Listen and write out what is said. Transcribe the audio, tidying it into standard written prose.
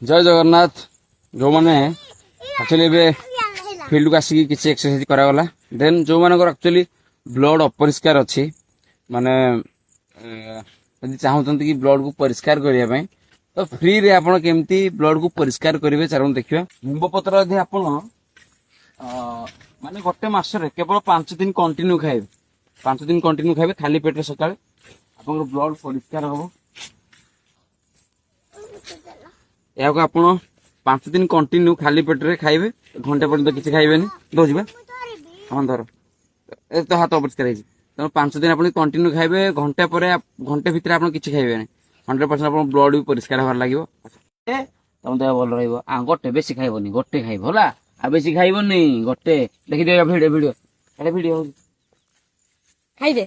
जय जगन्नाथ जो मैंने एक्चुअली फील्ड को आसिक किसी एक्सरसाइज करागला देन जो मान एक्चुअली ब्लड अपरिष्कार अच्छी माने यदि चाहते कि ब्लड को परिष्कार करने तो फ्री रे आप केमती ब्लड को परिष्कार करेंगे चलो देखिए निम्ब पत्र यदि आप माने गोटे मसरे केवल 5 दिन कंटिन्यू खाइबे 5 दिन कंटिन्यू खाइबे खाली पेट सका आप ब्लड परिष्कार हम या आप 5 दिन कंटिन्यू खाली पेट रे खाइबे घंटे पर्यंत किसी खाइबे दौज हाँ धर ए तो हाथ अपरिष्कार है तेनाली 5 दिन आप कंटिन्यू खाइबे घंटे पर घंटे भितर आप किसी खाइबे 100% आप ब्लड भी परिष्कार हबार लगे तुम देह भल रहा गोटे बेसी खाइबनी गोटे खाइब होला आ बेसी खाइबनी गोटे देखी दे भिडियो भिडियो एटा भिडियो खाइबे